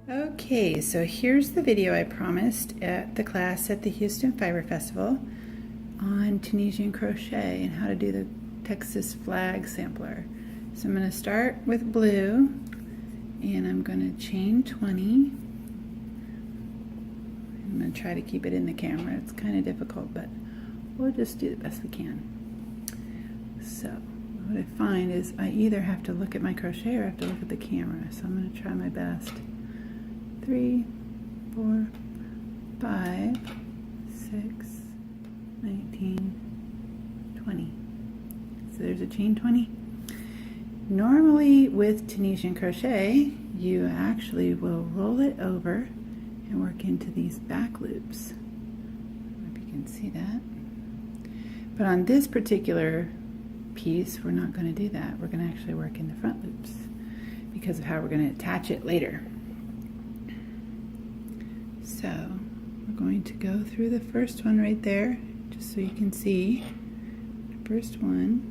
Okay, so here's the video I promised at the class at the Houston Fiber Festival on Tunisian crochet and how to do the Texas flag sampler. So I'm going to start with blue and I'm going to chain 20. I'm going to try to keep it in the camera. It's kind of difficult, but we'll just do the best we can. So what I find is I either have to look at my crochet or I have to look at the camera. So I'm going to try my best. 3, 4, 5, 6, 19, 20. So there's a chain 20. Normally with Tunisian crochet, you actually will roll it over and work into these back loops. I don't know if you can see that. But on this particular piece, we're not going to do that. We're going to actually work in the front loops because of how we're going to attach it later. So we're going to go through the first one right there, just so you can see the first one,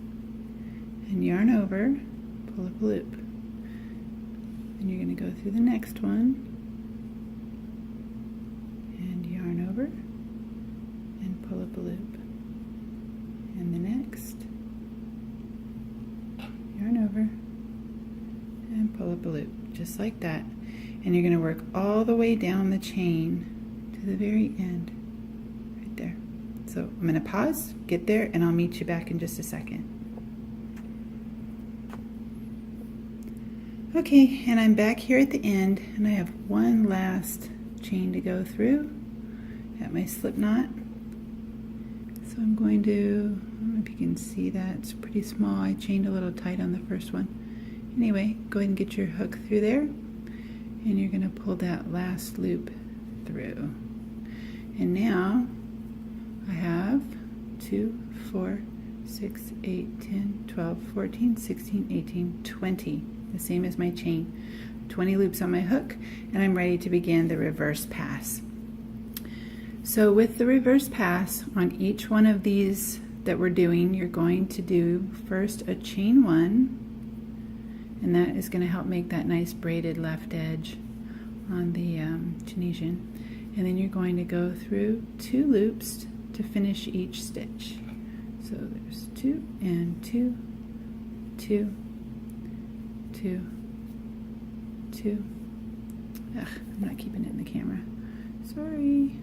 and yarn over, pull up a loop. Then you're going to go through the next one, and yarn over, and pull up a loop. And the next, yarn over, and pull up a loop, just like that. And you're going to work all the way down the chain to the very end, right there. So I'm going to pause, get there, and I'll meet you back in just a second. Okay, and I'm back here at the end, and I have one last chain to go through at my slip knot. So I'm going to, I don't know if you can see that, it's pretty small. I chained a little tight on the first one. Anyway, go ahead and get your hook through there. And you're going to pull that last loop through. And now I have 2, 4, 6, 8, 10, 12, 14, 16, 18, 20. The same as my chain. 20 loops on my hook, and I'm ready to begin the reverse pass. So with the reverse pass, on each one of these that we're doing, you're going to do first a chain 1. And that is going to help make that nice braided left edge on the Tunisian. And then you're going to go through 2 loops to finish each stitch. So there's 2 and 2, 2, 2, 2. Ugh, I'm not keeping it in the camera. Sorry.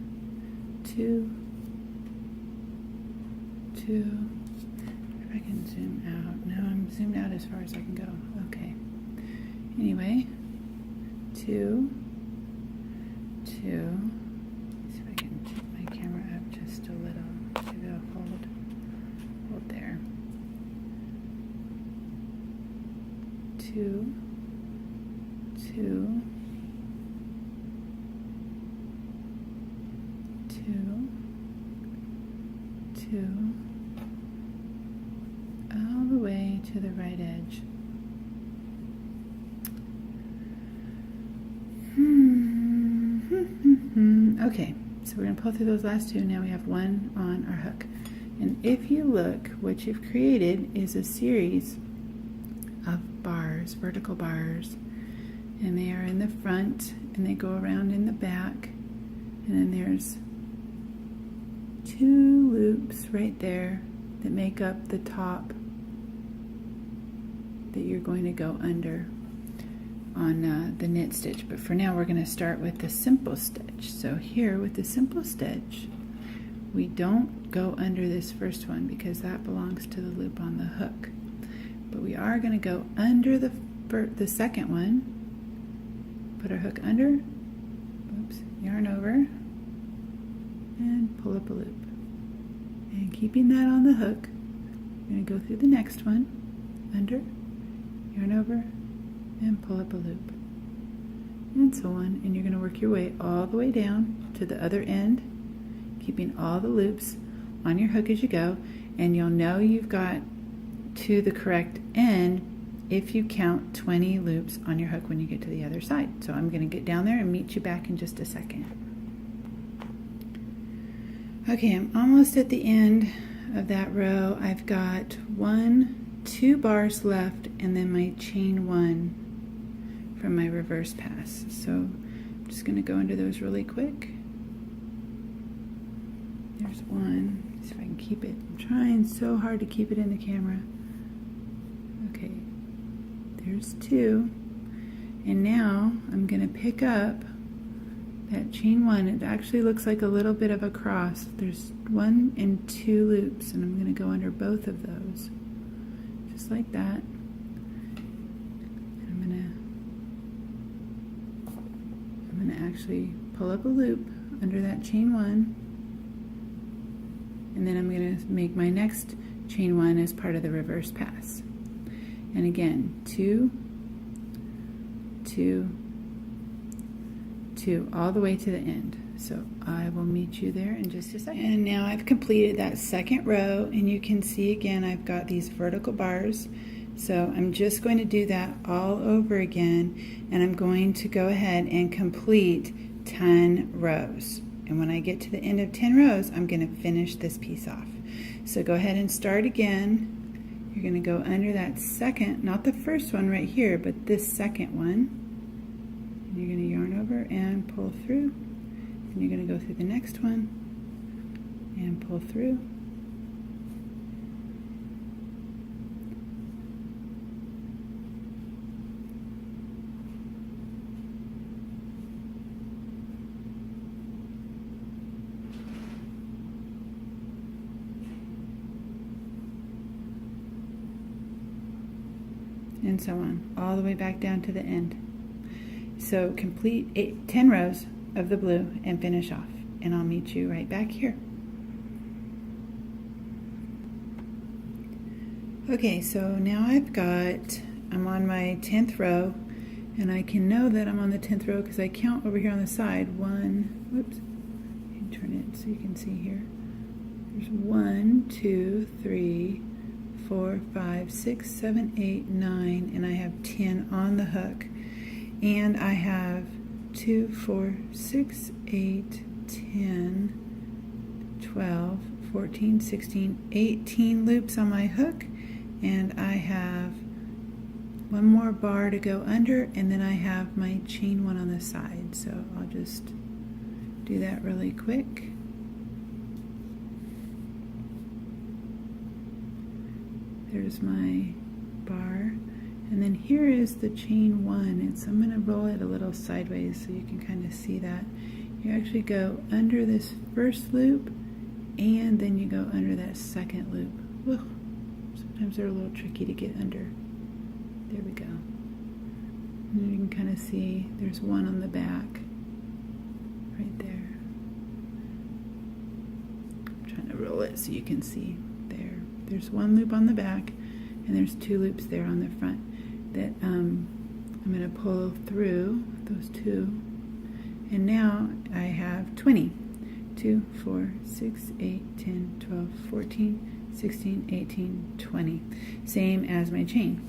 2, 2. If I can zoom out. No, I'm zoomed out as far as I can go. Okay. Anyway, 2, 2. See if I can tip my camera up just a little. Maybe I'll hold there. 2, 2, 2, 2. All the way to the right edge. Okay, so we're going to pull through those last 2. Now we have 1 on our hook. And if you look, what you've created is a series of bars, vertical bars. And they are in the front, and they go around in the back. And then there's 2 loops right there that make up the top that you're going to go under on the knit stitch. But for now we're going to start with the simple stitch. So here with the simple stitch, we don't go under this first one because that belongs to the loop on the hook. But we are going to go under the second one, put our hook under, oops, yarn over, and pull up a loop. And keeping that on the hook, we're going to go through the next one, under, yarn over, and pull up a loop, and so on. And you're going to work your way all the way down to the other end, keeping all the loops on your hook as you go, and you'll know you've got to the correct end if you count 20 loops on your hook when you get to the other side. So I'm going to get down there and meet you back in just a second. Okay, I'm almost at the end of that row. I've got 2 bars left, and then my chain 1 from my reverse pass. So just going to go under those really quick. There's one. See if I can keep it. I'm trying so hard to keep it in the camera. Okay, there's two. And now I'm going to pick up that chain one. It actually looks like a little bit of a cross. There's 1 and 2 loops, and I'm going to go under both of those, just like that. I'm going to actually pull up a loop under that chain one, and then I'm going to make my next chain one as part of the reverse pass. And again, 2, 2, 2, all the way to the end. So I will meet you there in just a second. And now I've completed that second row, and you can see again I've got these vertical bars. So I'm just going to do that all over again, and I'm going to go ahead and complete 10 rows. And when I get to the end of 10 rows, I'm going to finish this piece off. So go ahead and start again. You're going to go under that second, not the first one right here, but this second one. And you're going to yarn over and pull through. And you're going to go through the next one and pull through. And so on, all the way back down to the end. So complete 10 rows of the blue and finish off, and I'll meet you right back here. Okay, so now I'm on my 10th row, and I can know that I'm on the 10th row because I count over here on the side. 1, whoops, let me turn it so you can see here. There's 1, 2, 3, 4, 5, 6, 7, 8, 9, and I have 10 on the hook. And I have 2, 4, 6, 8, 10, 12, 14, 16, 18 loops on my hook, and I have one more bar to go under, and then I have my chain one on the side. So I'll just do that really quick. There's my bar, and then here is the chain one. I'm going to roll it a little sideways so you can kind of see that. You actually go under this first loop, and then you go under that second loop. Whoa. Sometimes they're a little tricky to get under. There we go. And you can kind of see there's one on the back right there. I'm trying to roll it so you can see there. There's one loop on the back, and there's 2 loops there on the front that I'm going to pull through those 2, and now I have 20. 2, 4, 6, 8, 10, 12, 14, 16, 18, 20. Same as my chain.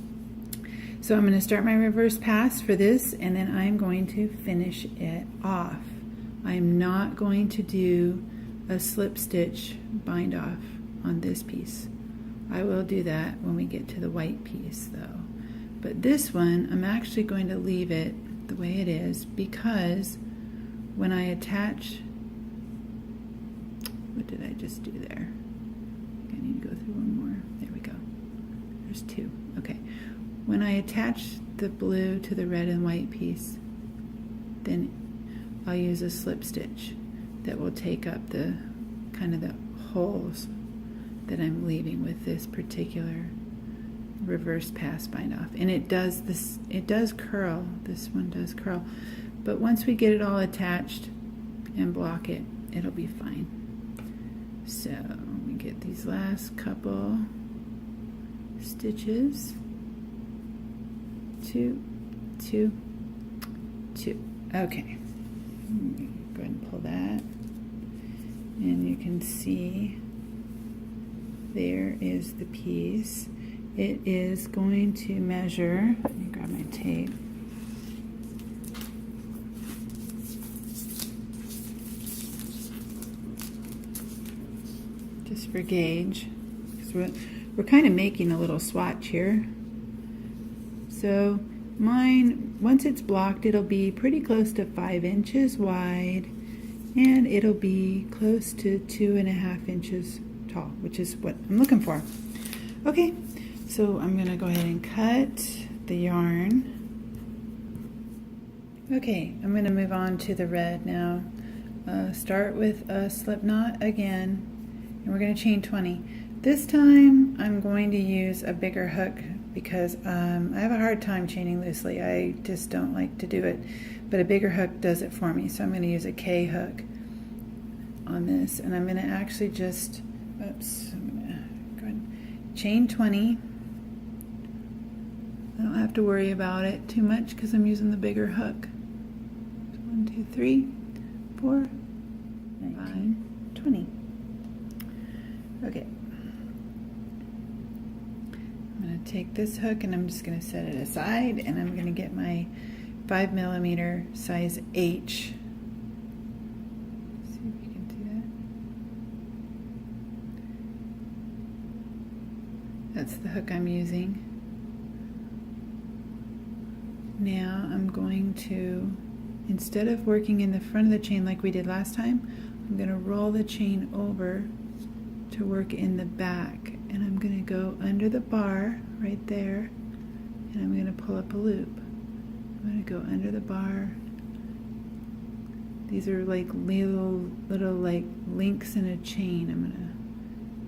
So I'm going to start my reverse pass for this, and then I'm going to finish it off. I'm not going to do a slip stitch bind off on this piece. I will do that when we get to the white piece though. But this one, I'm actually going to leave it the way it is, because when I attach, what did I just do there? I need to go through one more. There we go. There's 2. Okay. When I attach the blue to the red and white piece, then I'll use a slip stitch that will take up the kind of the holes that I'm leaving with this particular reverse pass bind off. And it does curl. This one does curl. But once we get it all attached and block it, it'll be fine. So we get these last couple stitches. 2, 2, 2. Okay. Go ahead and pull that. And you can see there is the piece. It is going to measure, let me grab my tape. Just for gauge, because we're kind of making a little swatch here. So mine, once it's blocked, it'll be pretty close to 5 inches wide, and it'll be close to 2.5 inches tall, which is what I'm looking for. Okay, so I'm gonna go ahead and cut the yarn. Okay, I'm gonna move on to the red now. Start with a slip knot again, and we're gonna chain 20. This time I'm going to use a bigger hook because I have a hard time chaining loosely. I just don't like to do it, but a bigger hook does it for me. So I'm going to use a K hook on this, and I'm going to actually just, oops, I'm going to go ahead and chain 20. I don't have to worry about it too much because I'm using the bigger hook. 1, 2, 3, 4, 19, 20. Okay. I'm going to take this hook and I'm just going to set it aside, and I'm going to get my 5mm size H. See if you can see that. That's the hook I'm using. Now I'm going to, instead of working in the front of the chain like we did last time, I'm going to roll the chain over to work in the back, and I'm going to go under the bar right there, and I'm going to pull up a loop. I'm going to go under the bar. These are like little like links in a chain. I'm going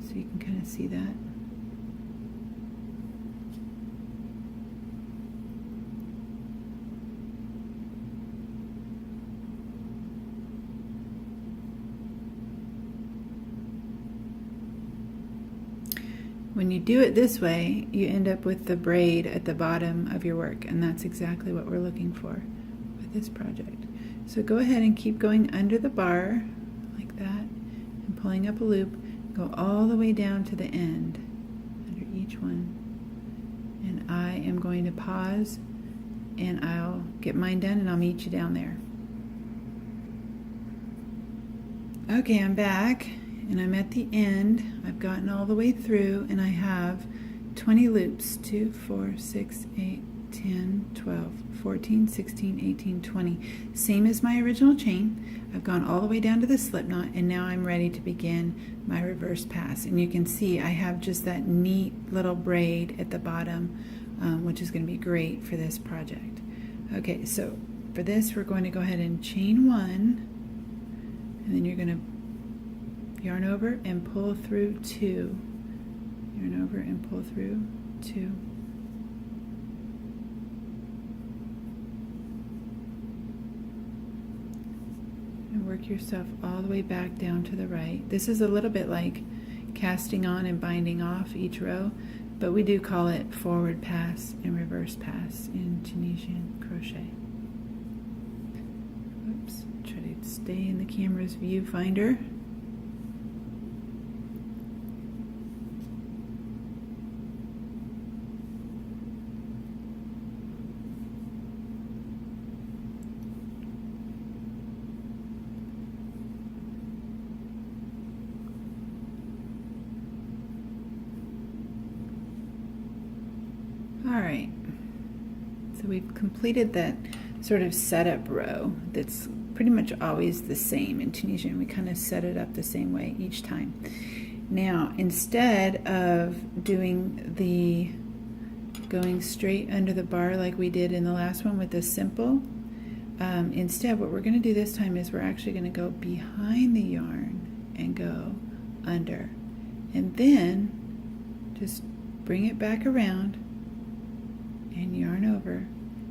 to, so you can kind of see that. When you do it this way, you end up with the braid at the bottom of your work, and that's exactly what we're looking for with this project. So go ahead and keep going under the bar like that and pulling up a loop. Go all the way down to the end under each one. And I am going to pause, and I'll get mine done and I'll meet you down there. Okay, I'm back. And I'm at the end. I've gotten all the way through, and I have 20 loops. 2, 4, 6, 8, 10, 12, 14, 16, 18, 20. Same as my original chain. I've gone all the way down to the slip knot, and now I'm ready to begin my reverse pass. And you can see I have just that neat little braid at the bottom, which is going to be great for this project. Okay, so for this we're going to go ahead and chain 1, and then you're going to yarn over and pull through 2. Yarn over and pull through 2. And work yourself all the way back down to the right. This is a little bit like casting on and binding off each row, but we do call it forward pass and reverse pass in Tunisian crochet. Oops, try to stay in the camera's viewfinder. Alright, so we've completed that sort of setup row that's pretty much always the same in Tunisian. We kind of set it up the same way each time. Now, instead of doing the going straight under the bar like we did in the last one with the simple, instead what we're going to do this time is we're actually going to go behind the yarn and go under, and then just bring it back around and yarn over,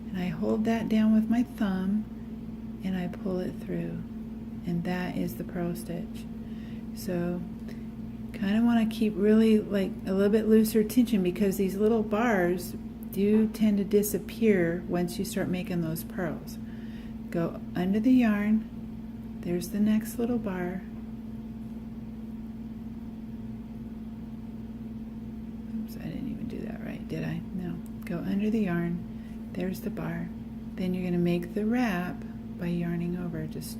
and I hold that down with my thumb and I pull it through, and that is the purl stitch. So kind of want to keep really like a little bit looser tension, because these little bars do tend to disappear once you start making those purls. Go under the yarn, there's the next little bar. Oops, I didn't even do that right, did I? No. Go under the yarn, there's the bar. Then you're going to make the wrap by yarning over. Just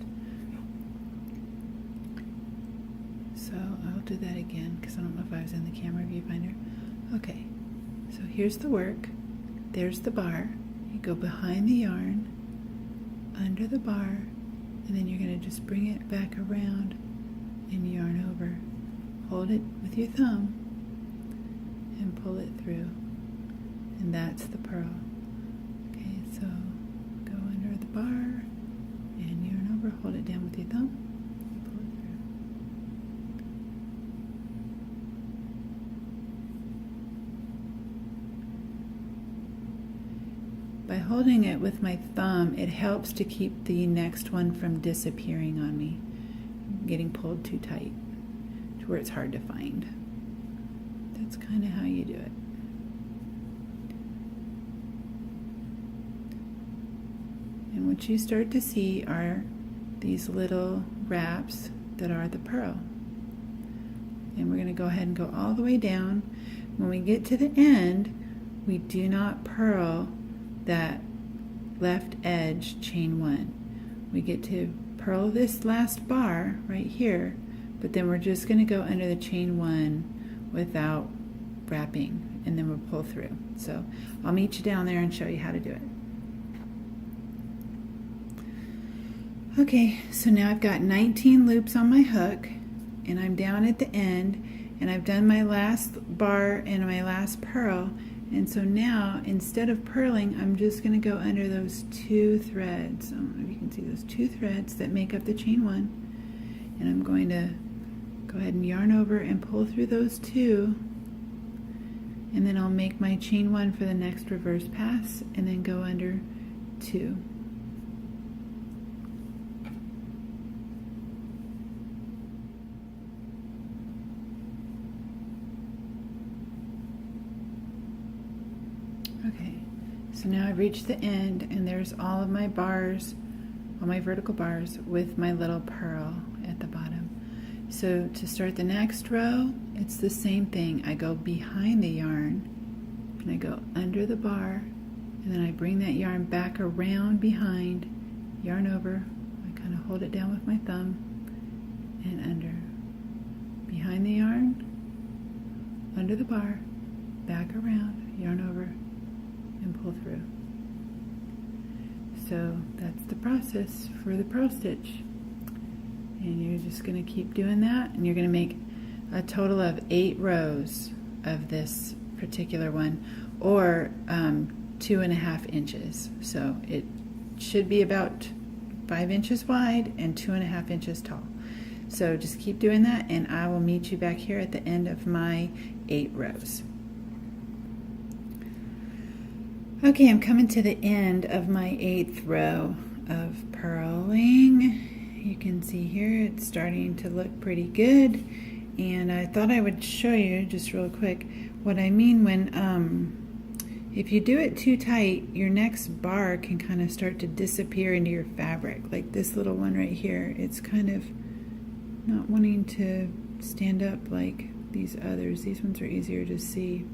so I'll do that again because I don't know if I was in the camera viewfinder. Okay, so here's the work, there's the bar, You go behind the yarn, under the bar, and then you're going to just bring it back around and yarn over. Hold it with your thumb and pull it through. And that's the purl. Okay, so go under the bar and yarn over, hold it down with your thumb, and pull it through. By holding it with my thumb, it helps to keep the next one from disappearing on me, getting pulled too tight to where it's hard to find. That's kind of how you do it. And what you start to see are these little wraps that are the purl. And we're going to go ahead and go all the way down. When we get to the end, we do not purl that left edge chain 1. We get to purl this last bar right here, but then we're just going to go under the chain 1 without wrapping, and then we'll pull through. So I'll meet you down there and show you how to do it. Okay, so now I've got 19 loops on my hook, and I'm down at the end, and I've done my last bar and my last purl. And so now, instead of purling, I'm just going to go under those 2 threads. I don't know if you can see those 2 threads that make up the chain 1. And I'm going to go ahead and yarn over and pull through those 2. And then I'll make my chain 1 for the next reverse pass, and then go under 2. Okay, so now I've reached the end, and there's all of my bars, all my vertical bars with my little purl at the bottom. So to start the next row, it's the same thing. I go behind the yarn, and I go under the bar, and then I bring that yarn back around behind, yarn over, I kind of hold it down with my thumb, and under. Behind the yarn, under the bar, back around, yarn over, and pull through. So that's the process for the purl stitch. And you're just going to keep doing that, and you're going to make a total of 8 rows of this particular one, or 2.5 inches. So it should be about 5 inches wide and 2.5 inches tall. So just keep doing that, and I will meet you back here at the end of my 8 rows. Okay, I'm coming to the end of my 8th row of purling. You can see here it's starting to look pretty good, and I thought I would show you just real quick what I mean when if you do it too tight, your next bar can kind of start to disappear into your fabric. Like this little one right here, it's kind of not wanting to stand up like these others. These ones are easier to see,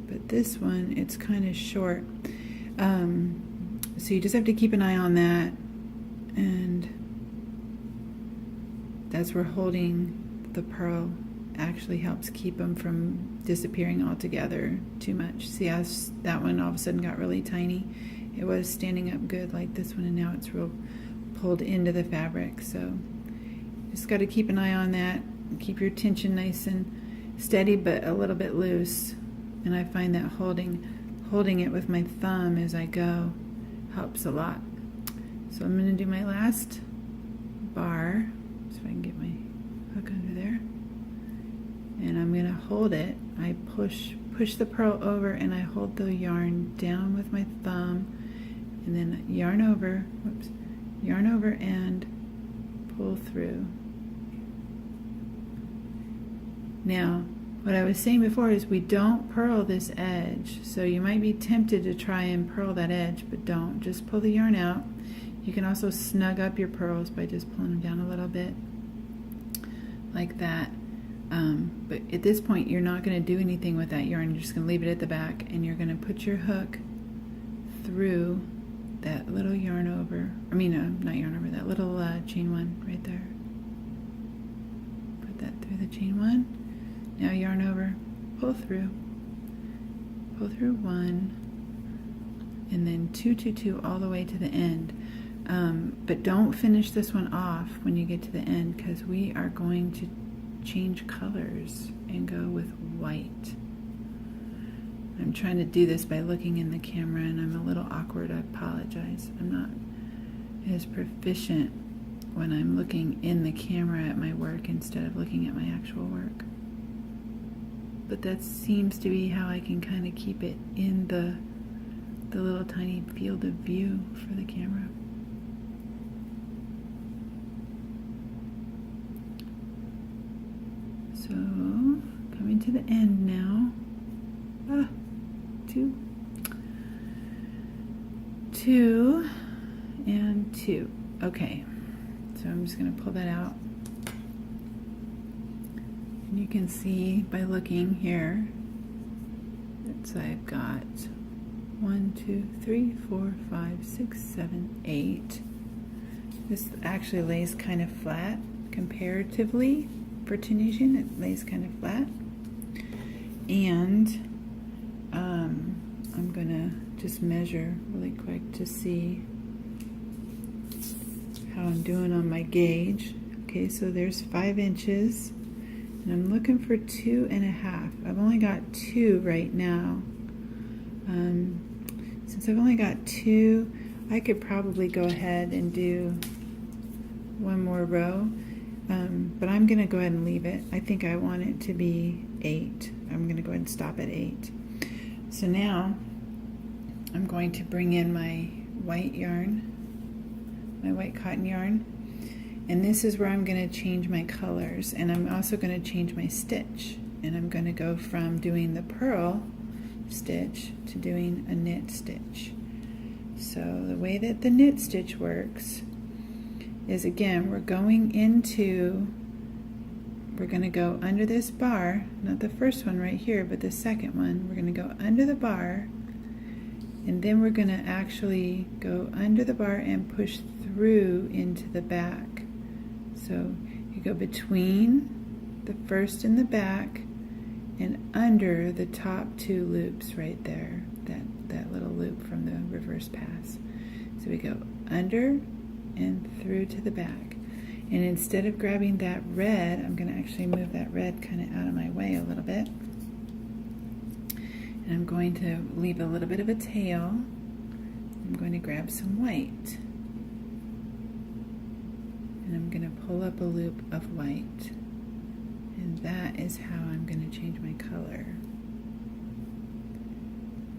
but this one, it's kind of short. So you just have to keep an eye on that, and that's where holding the purl actually helps keep them from disappearing altogether too much. See how that one all of a sudden got really tiny? It was standing up good like this one, and now it's real pulled into the fabric. So just got to keep an eye on that. Keep your tension nice and steady, but a little bit loose. And I find that holding it with my thumb as I go helps a lot. So I'm going to do my last bar, so if I can get my hook under there, and I'm going to hold it. I push the purl over, and I hold the yarn down with my thumb, and then yarn over, and pull through. Now, what I was saying before is we don't purl this edge, so you might be tempted to try and purl that edge, but don't. Just pull the yarn out. You can also snug up your purls by just pulling them down a little bit, like that. But at this point, you're not going to do anything with that yarn. You're just going to leave it at the back, and you're going to put your hook through that little yarn over, not yarn over, that little chain 1 right there. Put that through the chain 1. Now yarn over, pull through 1, and then 2, 2, 2 all the way to the end. But don't finish this one off when you get to the end, because we are going to change colors and go with white. I'm trying to do this by looking in the camera, and I'm a little awkward. I apologize. I'm not as proficient when I'm looking in the camera at my work instead of looking at my actual work. But that seems to be how I can kind of keep it in the little tiny field of view for the camera. So, coming to the end now. 2, 2, and 2. Okay, so I'm just going to pull that out. And you can see by looking here that I've got 1, 2, 3, 4, 5, 6, 7, 8. This actually lays kind of flat comparatively for Tunisian. It lays kind of flat. And I'm gonna just measure really quick to see how I'm doing on my gauge. Okay, so there's 5 inches, and I'm looking for 2.5. I've only got 2 right now. Since I've only got 2, I could probably go ahead and do one more row, but I'm gonna go ahead and leave it. I think I want it to be 8. I'm gonna go ahead and stop at 8. So now I'm going to bring in my white yarn, my white cotton yarn, and this is where I'm going to change my colors, and I'm also going to change my stitch, and I'm going to go from doing the purl stitch to doing a knit stitch. So the way that the knit stitch works is, again, we're going to go under this bar, not the first one right here, but the second one. We're going to go under the bar, and then we're going to actually go under the bar and push through into the back. So you go between the first and the back and under the top 2 loops right there, that little loop from the reverse pass. So we go under and through to the back. And instead of grabbing that red, I'm going to actually move that red kind of out of my way a little bit. And I'm going to leave a little bit of a tail. I'm going to grab some white. And I'm going to pull up a loop of white. And that is how I'm going to change my color.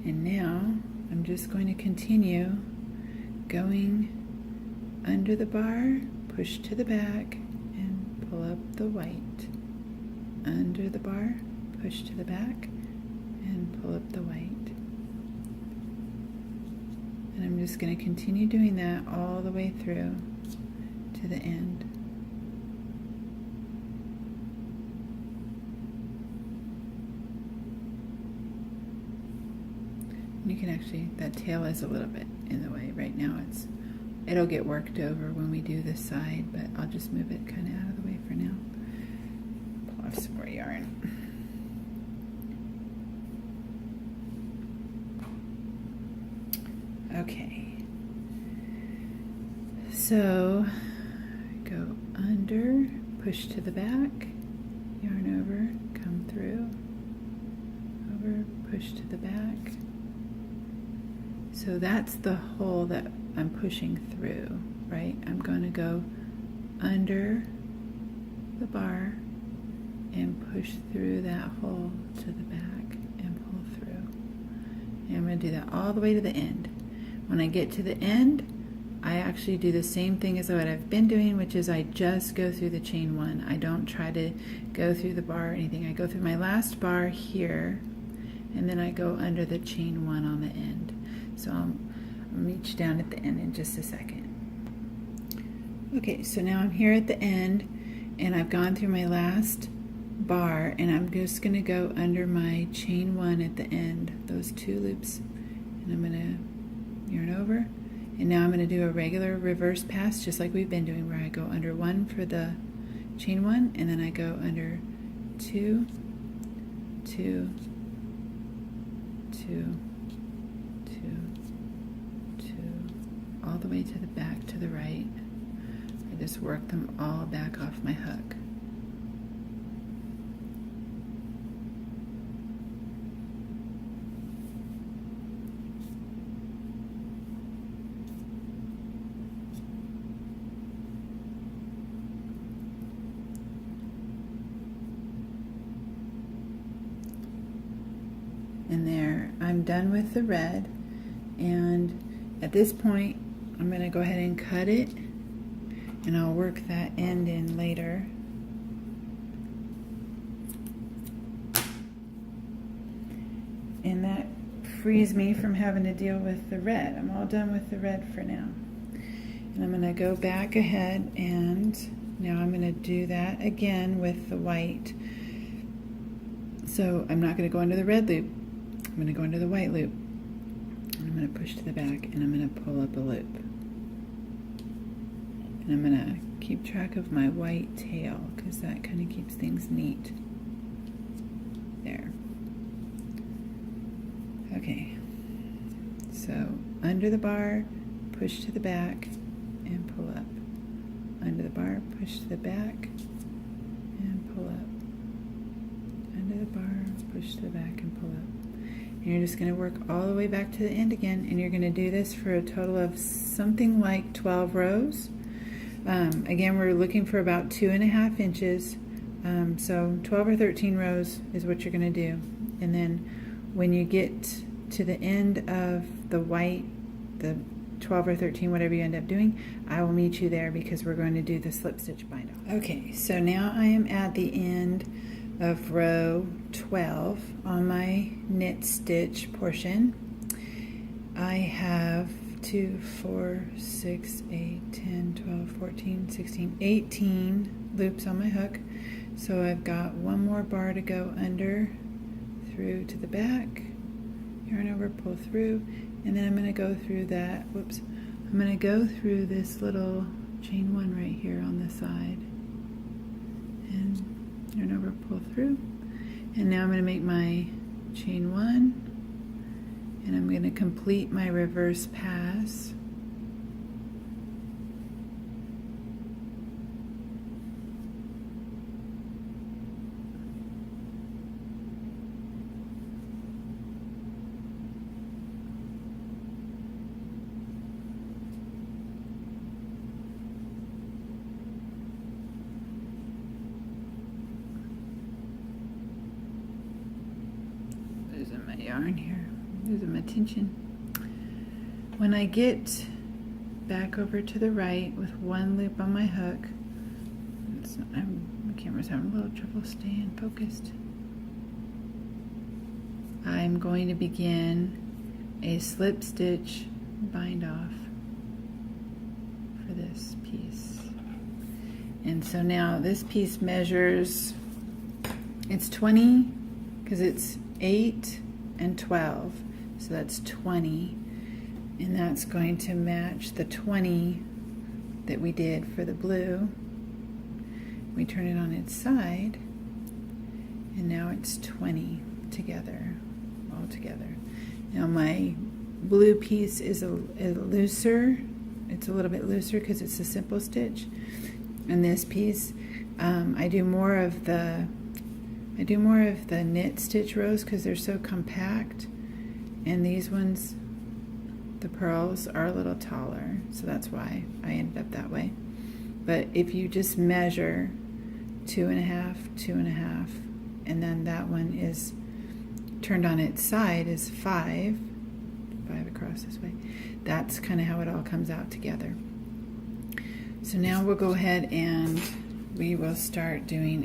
And now I'm just going to continue going under the bar, push to the back, and pull up the white. Under the bar, push to the back, and pull up the white. And I'm just going to continue doing that all the way through to the end. You can actually, that tail is a little bit in the way right now. It'll get worked over when we do this side, but I'll just move it kind of out of the way for now. Pull off some more yarn. Okay. So go under, push to the back, yarn over, come through, over, push to the back. So that's the hole that I'm pushing through, right? I'm going to go under the bar and push through that hole to the back and pull through. And I'm going to do that all the way to the end. When I get to the end, I actually do the same thing as what I've been doing, which is I just go through the chain 1. I don't try to go through the bar or anything. I go through my last bar here, and then I go under the chain 1 on the end. So I'll reach down at the end in just a second. Okay, so now I'm here at the end, and I've gone through my last bar, and I'm just going to go under my chain 1 at the end, those 2 loops, and I'm going to yarn over, and now I'm going to do a regular reverse pass just like we've been doing, where I go under 1 for the chain 1, and then I go under 2, 2, 2, 2, all the way to the back to the right. I just work them all back off my hook. And there, I'm done with the red, and at this point I'm going to go ahead and cut it, and I'll work that end in later. And that frees me from having to deal with the red. I'm all done with the red for now. And I'm going to go back ahead, and now I'm going to do that again with the white. So I'm not going to go under the red loop. I'm going to go into the white loop, and I'm going to push to the back, and I'm going to pull up a loop, and I'm going to keep track of my white tail because that kind of keeps things neat. There. Okay, so under the bar, push to the back and pull up. Under the bar, push to the back and pull up. Under the bar, push to the back and pull up. And you're just going to work all the way back to the end again, and you're going to do this for a total of something like 12 rows. Again, we're looking for about 2.5 inches, so 12 or 13 rows is what you're going to do. And then when you get to the end of the white, the 12 or 13, whatever you end up doing, I will meet you there because we're going to do the slip stitch bind off. Okay, so now I am at the end of row 12 on my knit stitch portion. I have 2, 4, 6, 8, 10, 12, 14, 16, 18 loops on my hook. So I've got one more bar to go under, through to the back, yarn over, pull through, and then I'm going to go through that, whoops, I'm going to go through this little chain 1 right here on the side, and yarn over, pull through, and now I'm going to make my chain 1, and I'm going to complete my reverse pass. Losing my yarn here, losing my tension. When I get back over to the right with one loop on my hook, my camera's having a little trouble staying focused. I'm going to begin a slip stitch bind off for this piece. And so now this piece measures, it's 20 because it's 8 and 12, so that's 20, and that's going to match the 20 that we did for the blue. We turn it on its side, and now it's 20 together, all together. Now my blue piece is a looser, it's a little bit looser because it's a simple stitch, and this piece I do more of the knit stitch rows because they're so compact, and these ones, the pearls, are a little taller, so that's why I ended up that way. But if you just measure 2.5, 2.5, and then that one is turned on its side is 5 across this way, that's kind of how it all comes out together. So now we'll go ahead and we will start doing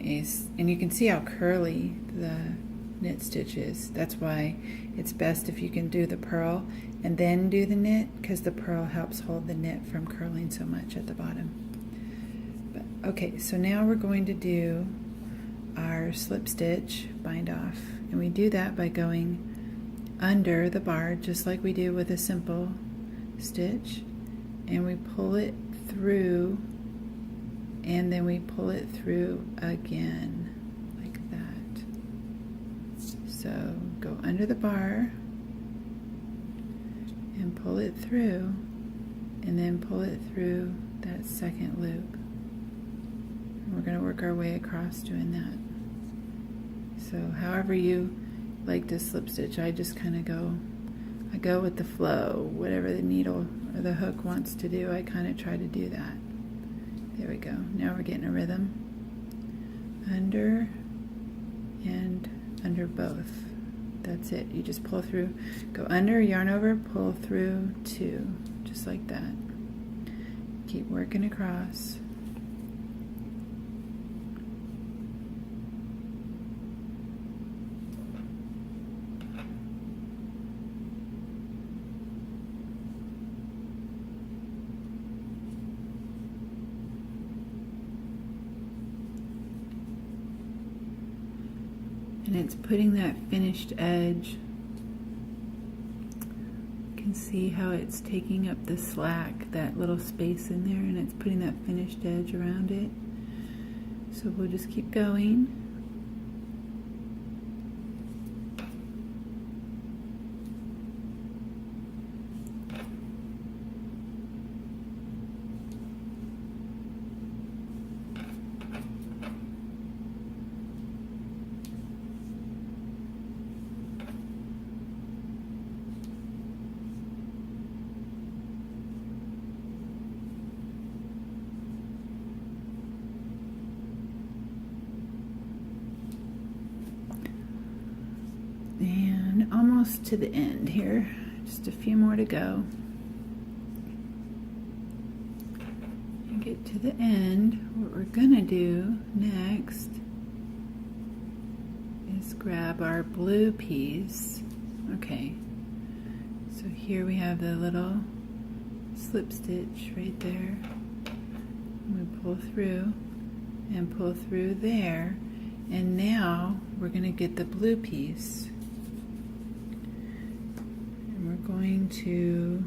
and you can see how curly the knit stitch is. That's why it's best if you can do the purl and then do the knit, because the purl helps hold the knit from curling so much at the bottom. But okay, so now we're going to do our slip stitch bind off, and we do that by going under the bar just like we do with a simple stitch, and we pull it through, and then we pull it through again like that. So go under the bar and pull it through, and then pull it through that second loop. And we're going to work our way across doing that. So however you like to slip stitch, I just kind of go with the flow. Whatever the needle or the hook wants to do, I kind of try to do that. There we go. Now we're getting a rhythm. Under and under both. That's it. You just pull through, go under, yarn over, pull through 2, just like that. Keep working across. And it's putting that finished edge. You can see how it's taking up the slack, that little space in there, and it's putting that finished edge around it. So we'll just keep going. And almost to the end here, just a few more to go. And get to the end. What we're gonna do next is grab our blue piece. Okay, so here we have the little slip stitch right there. We pull through and pull through there, and now we're gonna get the blue piece. Going to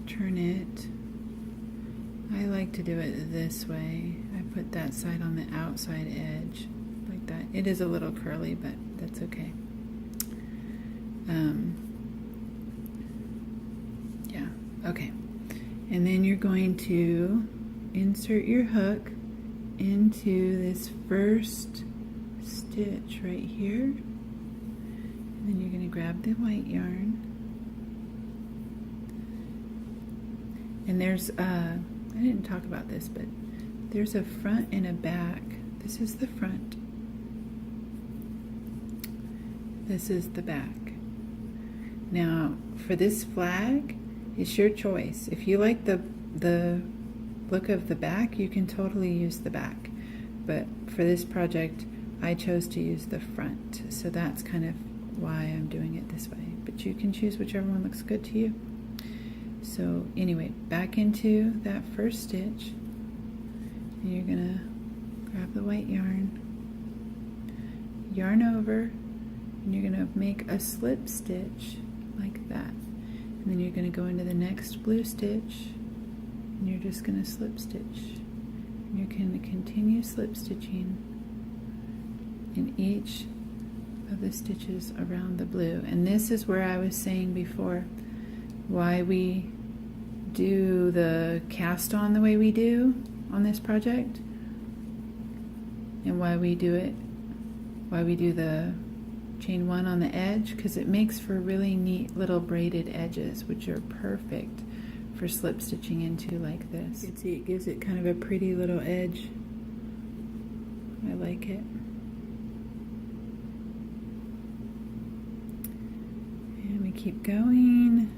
turn it. I like to do it this way. I put that side on the outside edge like that. It is a little curly, but that's okay. Yeah, okay. And then you're going to insert your hook into this first stitch right here. And then you're going to grab the white yarn. And there's, I didn't talk about this, but there's a front and a back. This is the front. This is the back. Now, for this flag, it's your choice. If you like the look of the back, you can totally use the back. But for this project, I chose to use the front. So that's kind of why I'm doing it this way. But you can choose whichever one looks good to you. So anyway, back into that first stitch, and you're gonna grab the white yarn, yarn over, and you're gonna make a slip stitch like that. And then you're gonna go into the next blue stitch, and you're just gonna slip stitch. And you're gonna continue slip stitching in each of the stitches around the blue. And this is where I was saying before, why we do the cast on the way we do on this project, and why we do the chain 1 on the edge, because it makes for really neat little braided edges, which are perfect for slip stitching into like this. You can see it gives it kind of a pretty little edge. I like it. And we keep going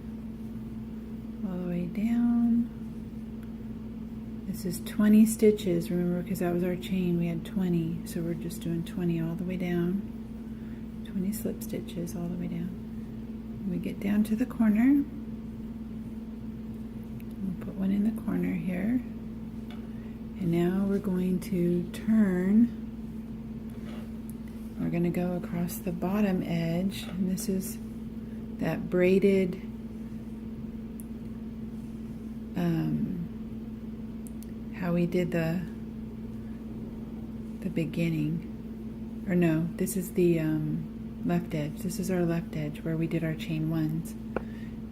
all the way down. This is 20 stitches, remember, because that was our chain. We had 20, so we're just doing 20 all the way down. 20 slip stitches all the way down. We get down to the corner. We'll put one in the corner here. And now we're going to turn. We're going to go across the bottom edge, and this is that braided how we did the beginning, or no, this is the left edge. This is our left edge where we did our chain 1s.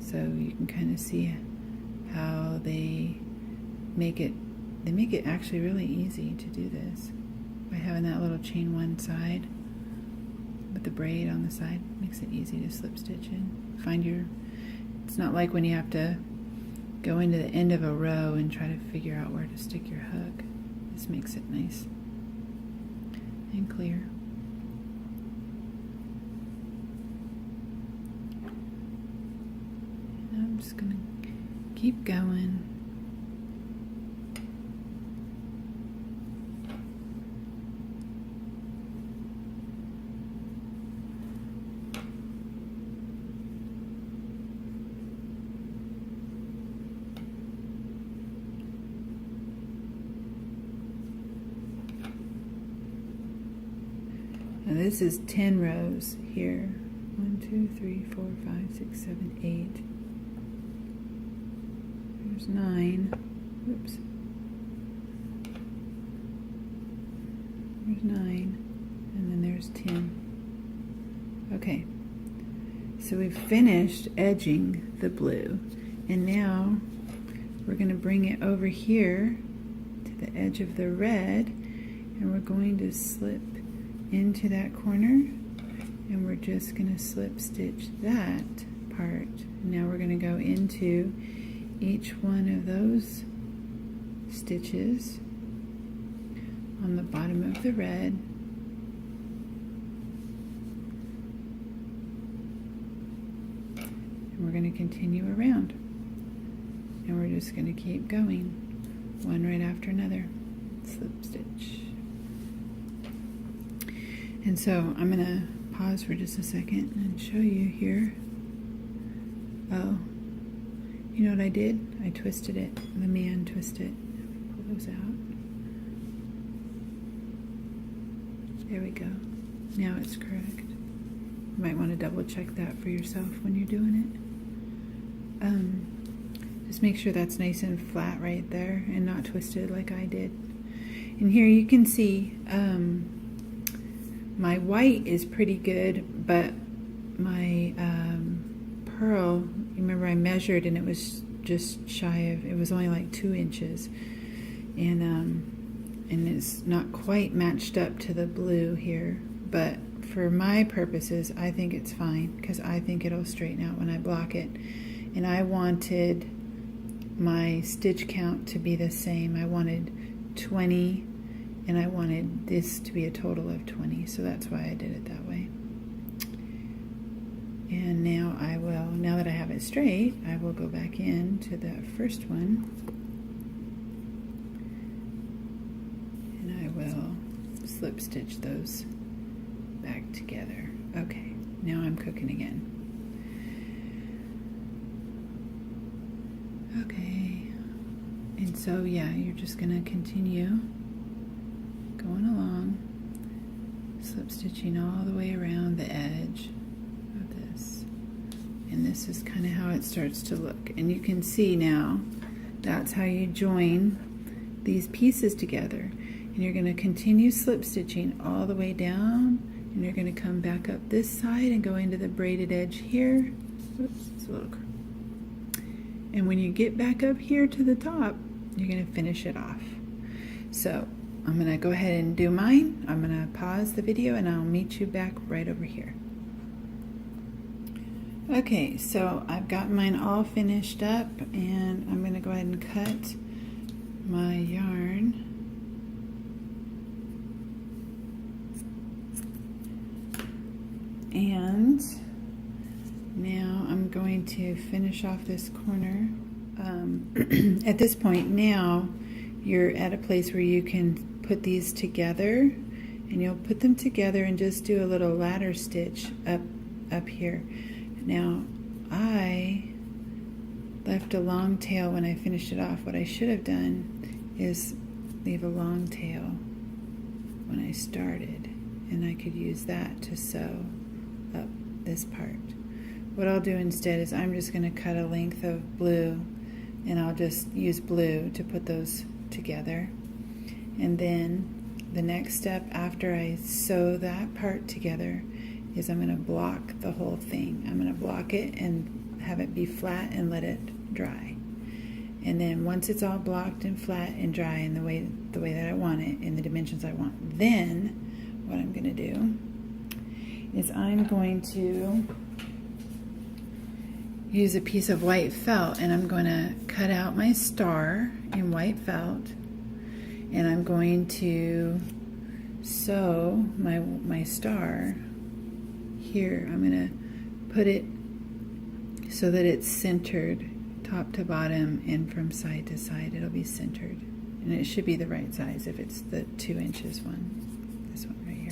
So you can kind of see how they make it actually really easy to do this by having that little chain one side with the braid on the side. Makes it easy to slip stitch in. It's not like when you have to go into the end of a row and try to figure out where to stick your hook. This makes it nice and clear. And I'm just gonna keep going. Now this is 10 rows here. 1, 2, 3, 4, 5, 6, 7, 8. There's 9. Whoops. There's 9. And then there's 10. Okay. So we've finished edging the blue. And now we're going to bring it over here to the edge of the red. And we're going to slip into that corner, and we're just going to slip stitch that part. Now we're going to go into each one of those stitches on the bottom of the red, and we're going to continue around, and we're just going to keep going, one right after another. Slip stitch. And so I'm going to pause for just a second and show you here. Oh, you know what I did? I twisted it. The man twisted. Pull those out. There we go. Now it's correct. You might want to double check that for yourself when you're doing it. Just make sure that's nice and flat right there and not twisted like I did. And here you can see my white is pretty good, but my pearl, remember I measured and it was just shy of, it was only like 2 inches. And it's not quite matched up to the blue here, but for my purposes, I think it's fine because I think it'll straighten out when I block it. And I wanted my stitch count to be the same. I wanted 20. And I wanted this to be a total of 20, so that's why I did it that way. And now now that I have it straight, I will go back into that first one. And I will slip stitch those back together. Okay, now I'm cooking again. Okay, and so yeah, you're just gonna continue going along, slip stitching all the way around the edge of this. And this is kind of how it starts to look. And you can see now, that's how you join these pieces together. And you're going to continue slip stitching all the way down, and you're going to come back up this side and go into the braided edge here. Oops, it's a little crooked. And when you get back up here to the top, you're going to finish it off. So I'm going to go ahead and do mine. I'm going to pause the video and I'll meet you back right over here. Okay, so I've got mine all finished up, and I'm going to go ahead and cut my yarn. And now I'm going to finish off this corner. At this point now, you're at a place where you can put these together, and you'll put them together and just do a little ladder stitch up here. Now I left a long tail when I finished it off. What I should have done is leave a long tail when I started, and I could use that to sew up this part. What I'll do instead is I'm just going to cut a length of blue, and I'll just use blue to put those together. And then the next step after I sew that part together is I'm going to block the whole thing. I'm going to block it and have it be flat and let it dry. And then once it's all blocked and flat and dry in the way that I want it, in the dimensions I want, then what I'm going to do is I'm going to use a piece of white felt, and I'm going to cut out my star in white felt, and I'm going to sew my star here. I'm going to put it so that it's centered top to bottom and from side to side. It'll be centered, and it should be the right size if it's the 2 inches one, this one right here.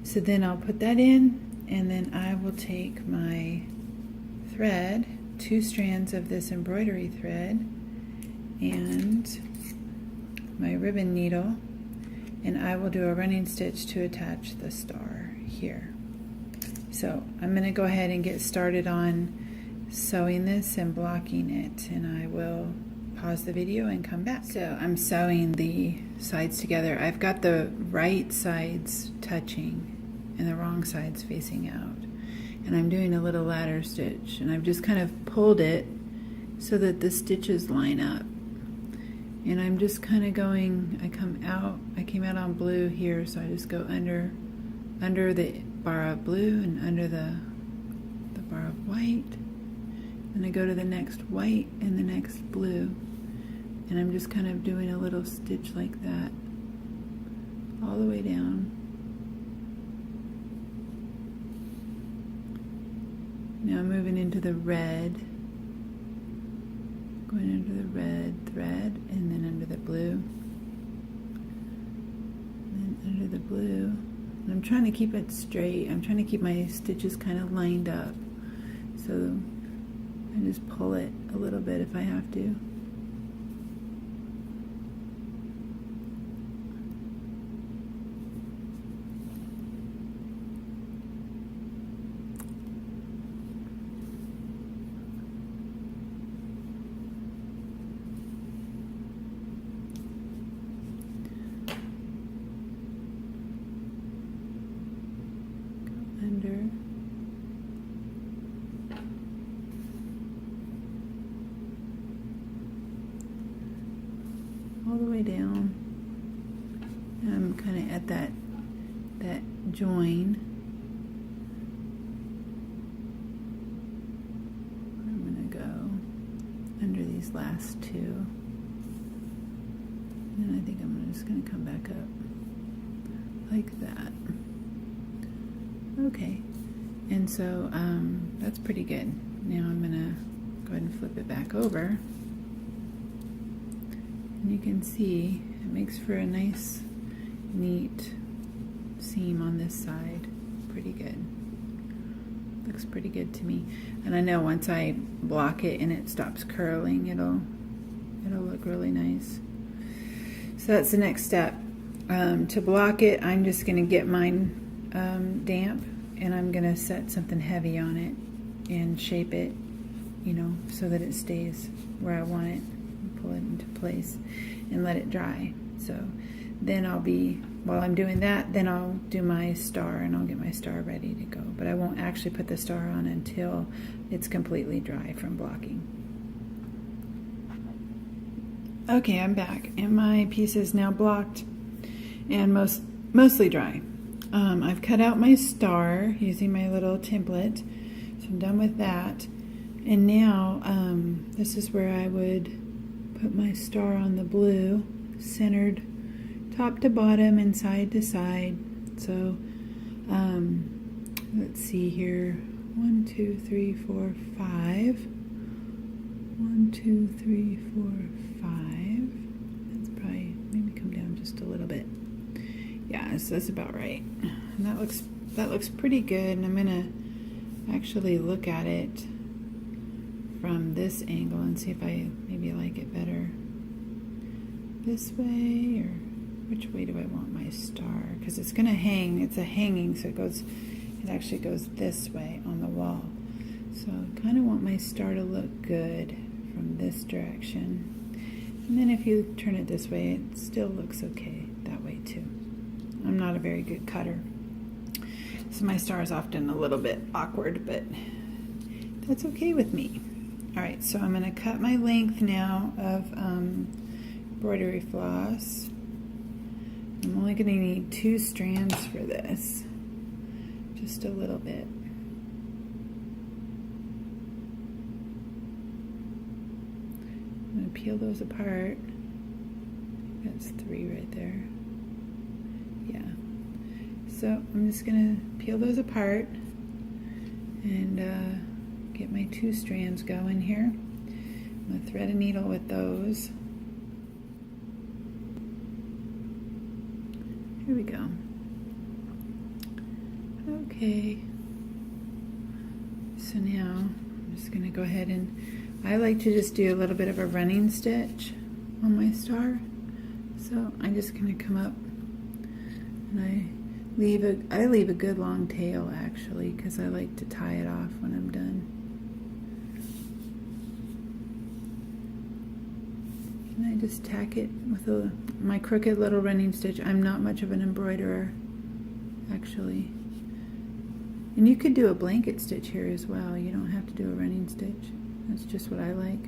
So then I'll put that in, and then I will take my thread, 2 strands of this embroidery thread, and my ribbon needle, and I will do a running stitch to attach the star here. So I'm going to go ahead and get started on sewing this and blocking it, and I will pause the video and come back. So I'm sewing the sides together. I've got the right sides touching and the wrong sides facing out, and I'm doing a little ladder stitch, and I've just kind of pulled it so that the stitches line up, and I'm just kind of going, I came out on blue here, so I just go under the bar of blue and under the bar of white, and I go to the next white and the next blue, and I'm just kind of doing a little stitch like that all the way down. Now I'm moving into the red, going into the red thread, and then under the blue, and then under the blue. And I'm trying to keep it straight. I'm trying to keep my stitches kind of lined up. So I just pull it a little bit if I have to. Under. All the way down. And I'm kind of at that join. I'm going to go under these last 2. And I think I'm just going to come back up like that. Okay, and so that's pretty good. Now I'm going to go ahead and flip it back over. And you can see it makes for a nice, neat seam on this side. Pretty good. Looks pretty good to me. And I know once I block it and it stops curling, it'll look really nice. So that's the next step. To block it, I'm just going to get mine damp, and I'm going to set something heavy on it and shape it, you know, so that it stays where I want it. Pull it into place and let it dry. So then while I'm doing that, then I'll do my star, and I'll get my star ready to go. But I won't actually put the star on until it's completely dry from blocking. Okay, I'm back, and my piece is now blocked and mostly dry. I've cut out my star using my little template, so I'm done with that. And now this is where I would put my star on the blue, centered top to bottom and side to side. So let's see here, 1, 2, 3, 4, 5. 1, 2, 3, 4, 5. That's probably, maybe come down just a little bit. Yeah, so that's about right. And that looks pretty good. And I'm gonna actually look at it from this angle and see if I maybe like it better this way, or which way do I want my star? Because it's gonna hang. It's a hanging, so it actually goes this way on the wall. So I kind of want my star to look good from this direction. And then if you turn it this way, it still looks okay that way too. I'm not a very good cutter, so my star is often a little bit awkward, but that's okay with me. Alright, so I'm going to cut my length now of embroidery floss. I'm only going to need 2 strands for this, just a little bit. I'm going to peel those apart. That's 3 right there. Yeah. So I'm just going to peel those apart and get my 2 strands going here. I'm going to thread a needle with those. Here we go. Okay. So now I'm just going to go ahead and I like to just do a little bit of a running stitch on my star. So I'm just going to come up and I leave a good long tail actually, because I like to tie it off when I'm done. And I just tack it with my crooked little running stitch. I'm not much of an embroiderer actually. And you could do a blanket stitch here as well. You don't have to do a running stitch. That's just what I like.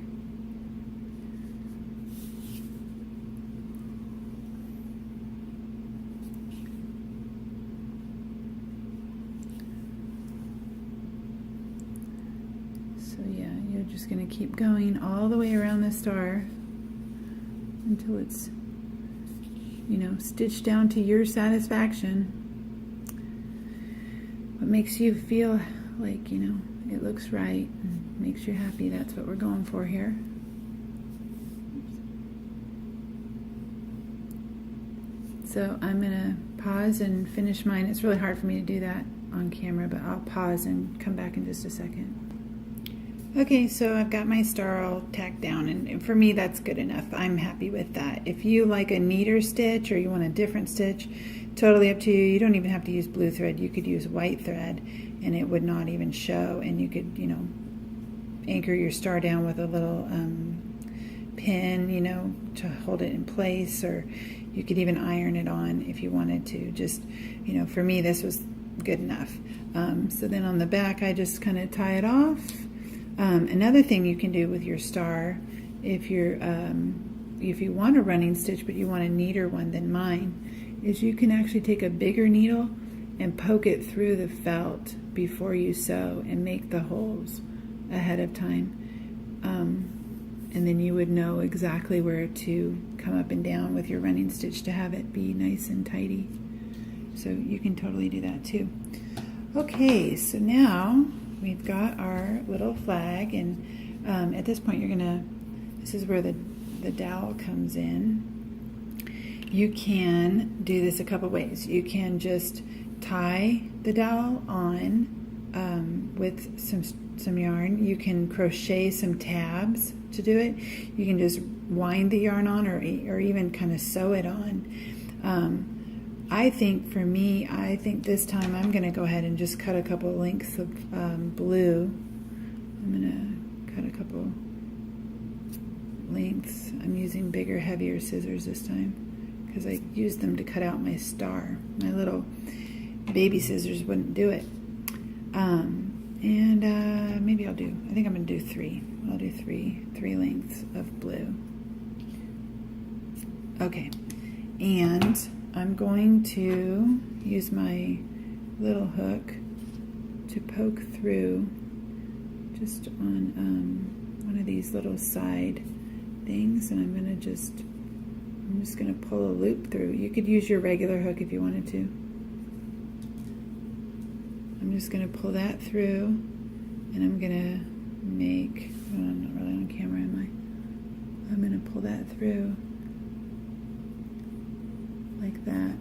So yeah, you're just going to keep going all the way around the star until it's, you know, stitched down to your satisfaction. What makes you feel like, you know, it looks right and makes you happy. That's what we're going for here. So I'm going to pause and finish mine. It's really hard for me to do that on camera, but I'll pause and come back in just a second. Okay, so I've got my star all tacked down, and for me that's good enough. I'm happy with that. If you like a neater stitch or you want a different stitch, totally up to you. You don't even have to use blue thread. You could use white thread and it would not even show, and you could, you know, anchor your star down with a little pin, you know, to hold it in place, or you could even iron it on if you wanted to. Just, you know, for me this was good enough. So then on the back I just kind of tie it off. Another thing you can do with your star, if you want a running stitch but you want a neater one than mine, is you can actually take a bigger needle and poke it through the felt before you sew and make the holes ahead of time. And then you would know exactly where to come up and down with your running stitch to have it be nice and tidy. So you can totally do that too. Okay, so now we've got our little flag, and at this point this is where the dowel comes in. You can do this a couple ways. You can just tie the dowel on with some yarn. You can crochet some tabs to do it. You can just wind the yarn on, or even kind of sew it on. I think for me, this time I'm going to go ahead and just cut a couple of lengths of blue. I'm going to cut a couple lengths. I'm using bigger, heavier scissors this time because I used them to cut out my star. My little baby scissors wouldn't do it. Maybe I think I'm going to do 3. I'll do three lengths of blue. Okay, and I'm going to use my little hook to poke through just on one of these little side things, and I'm just going to pull a loop through. You could use your regular hook if you wanted to. I'm just going to pull that through, and I'm going to make, oh, I'm not really on camera, am I? I'm going to pull that through like that,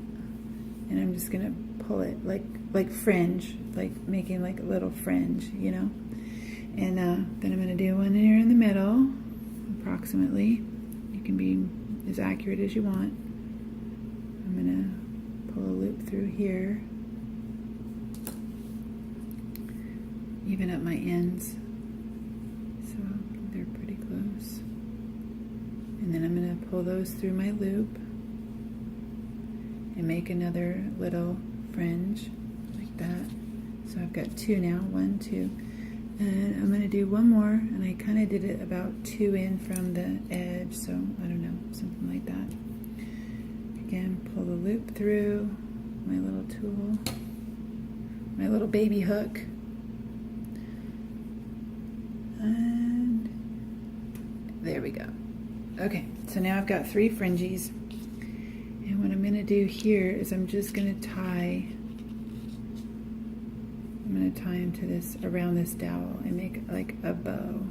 and I'm just going to pull it like fringe, like making like a little fringe, you know. And then I'm going to do one here in the middle, approximately. You can be as accurate as you want. I'm going to pull a loop through here, even at my ends, so they're pretty close. And then I'm going to pull those through my loop and make another little fringe like that. So I've got 2 now, 1, 2. And I'm going to do one more, and I kind of did it about 2 in from the edge, so I don't know, something like that. Again, pull the loop through my little tool, my little baby hook, and there we go. Okay, so now I've got 3 fringes, and what I'm going to do here is I'm just going to tie. I'm going to tie them to this, around this dowel, and make it like a bow.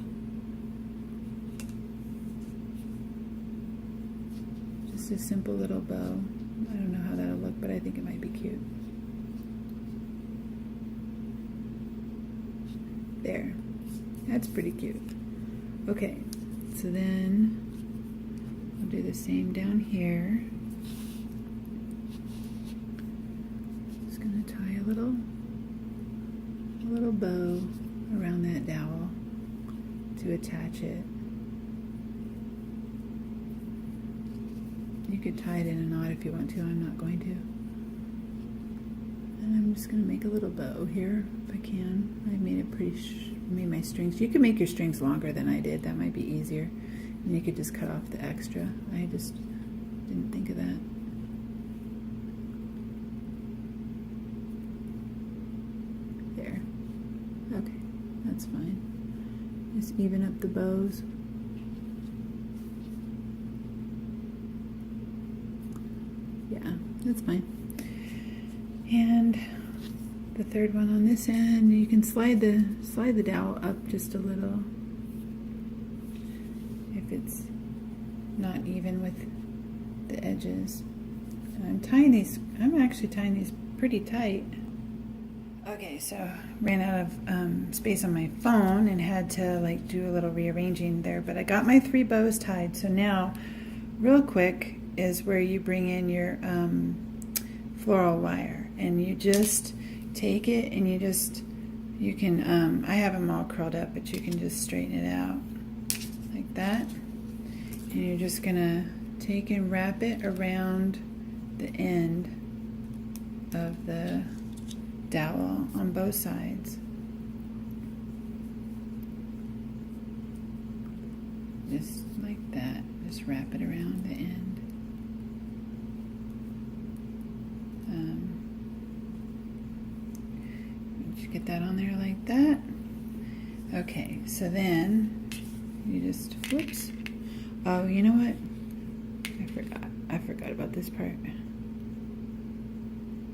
Just a simple little bow. I don't know how that'll look, but I think it might be cute. There. That's pretty cute. Okay, so then I'll do the same down here. Just going to tie a little bow around that dowel to attach it. You could tie it in a knot if you want to. I'm not going to. And I'm just going to make a little bow here if I can. I made it made my strings. You can make your strings longer than I did. That might be easier. And you could just cut off the extra. I just didn't think of that. Okay, that's fine. Just even up the bows. Yeah, that's fine. And the third one on this end, you can slide the dowel up just a little if it's not even with the edges. And I'm actually tying these pretty tight. Okay, so ran out of space on my phone and had to like do a little rearranging there, but I got my 3 bows tied. So now, real quick, is where you bring in your floral wire, and you just take it and you can, I have them all curled up, but you can just straighten it out like that. And you're just gonna take and wrap it around the end of the dowel on both sides. Just like that. Just wrap it around the end. Just get that on there like that. Okay, so then you just, whoops. Oh, you know what? I forgot about this part.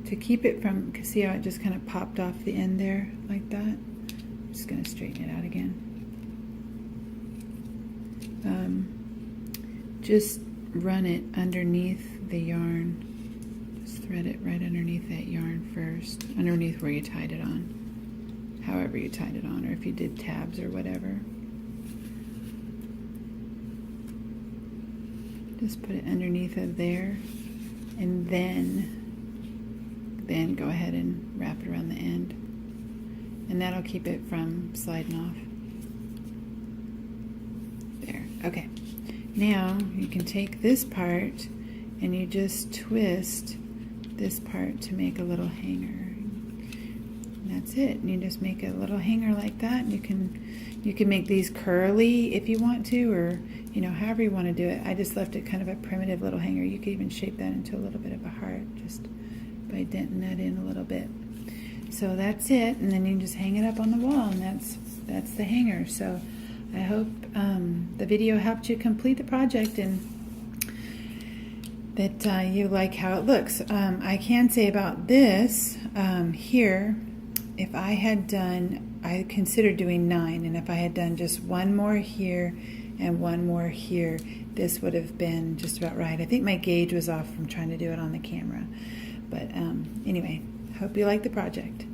To keep it from, see how it just kind of popped off the end there like that? I'm just going to straighten it out again. Just run it underneath the yarn. Just thread it right underneath that yarn first, underneath where you tied it on, however you tied it on, or if you did tabs or whatever. Just put it underneath of there, and then go ahead and wrap it around the end, and that'll keep it from sliding off. There, okay. Now you can take this part and you just twist this part to make a little hanger. And that's it. And you just make a little hanger like that. And you can make these curly if you want to, or you know, however you want to do it. I just left it kind of a primitive little hanger. You could even shape that into a little bit of a heart just by denting that in a little bit. So that's it, and then you can just hang it up on the wall, and that's the hanger. So I hope the video helped you complete the project and that you like how it looks. I can say about this here, if I had done, I considered doing 9, and if I had done just 1 more here and 1 more here, this would have been just about right. I think my gauge was off from trying to do it on the camera. But anyway, hope you like the project.